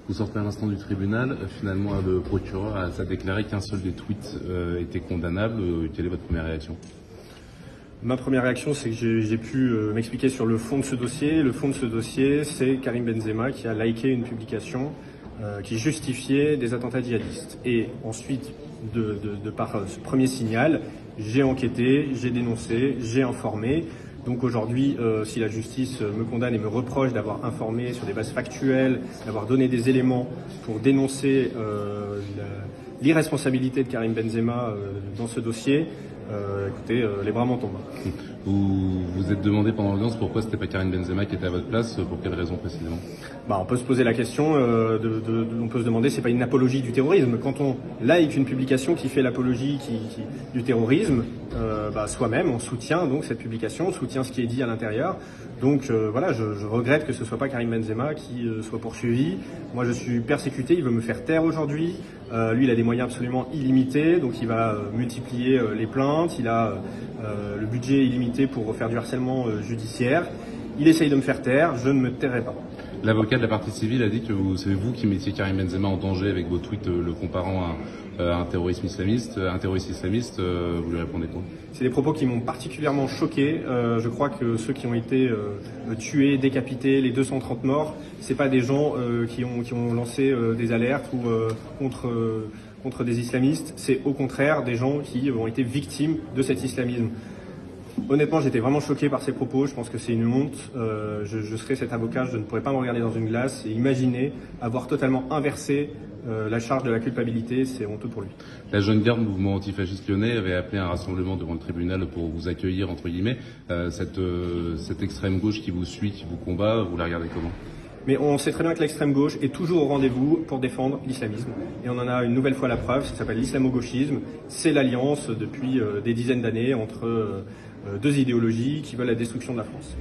Vous sortez à l'instant du tribunal. Finalement, le procureur a déclaré qu'un seul des tweets était condamnable. Quelle est votre première réaction ? Ma première réaction, c'est que j'ai pu m'expliquer sur le fond de ce dossier. Le fond de ce dossier, c'est Karim Benzema qui a liké une publication qui justifiait des attentats djihadistes. Et ensuite, de par ce premier signal, j'ai enquêté, j'ai dénoncé, j'ai informé. Donc aujourd'hui, si la justice me condamne et me reproche d'avoir informé sur des bases factuelles, d'avoir donné des éléments pour dénoncer l'irresponsabilité de Karim Benzema dans ce dossier, écoutez, les bras m'en tombent. Vous vous êtes demandé pendant l'audience pourquoi c'était pas Karim Benzema qui était à votre place, pour quelle raison précisément ? On peut se poser la question, on peut se demander, c'est pas une apologie du terrorisme. Quand on like une publication qui fait l'apologie du terrorisme, soi-même on soutient donc cette publication, on soutient ce qui est dit à l'intérieur. Donc voilà, je regrette que ce soit pas Karim Benzema qui soit poursuivi. Moi je suis persécuté, il veut me faire taire aujourd'hui. Lui il a des moyens absolument illimités, donc il va multiplier les plaintes, il a le budget illimité pour faire du harcèlement judiciaire. Il essaye de me faire taire, je ne me tairai pas. L'avocat de la partie civile a dit que c'est vous qui mettiez Karim Benzema en danger avec vos tweets le comparant à un terroriste islamiste. Vous lui répondez quoi ? C'est des propos qui m'ont particulièrement choqué. Je crois que ceux qui ont été tués, décapités, les 230 morts, c'est pas des gens qui ont lancé des alertes ou contre des islamistes. C'est au contraire des gens qui ont été victimes de cet islamisme. Honnêtement, j'étais vraiment choqué par ces propos. Je pense que c'est une honte. Je serais cet avocat, je ne pourrais pas me regarder dans une glace et imaginer avoir totalement inversé la charge de la culpabilité. C'est honteux pour lui. La Jeune Garde, mouvement antifasciste lyonnais, avait appelé un rassemblement devant le tribunal pour vous accueillir, entre guillemets. Cette extrême gauche qui vous suit, qui vous combat, vous la regardez comment ? Mais on sait très bien que l'extrême gauche est toujours au rendez-vous pour défendre l'islamisme. Et on en a une nouvelle fois la preuve, ça s'appelle l'islamo-gauchisme. C'est l'alliance depuis des dizaines d'années entre deux idéologies qui veulent la destruction de la France.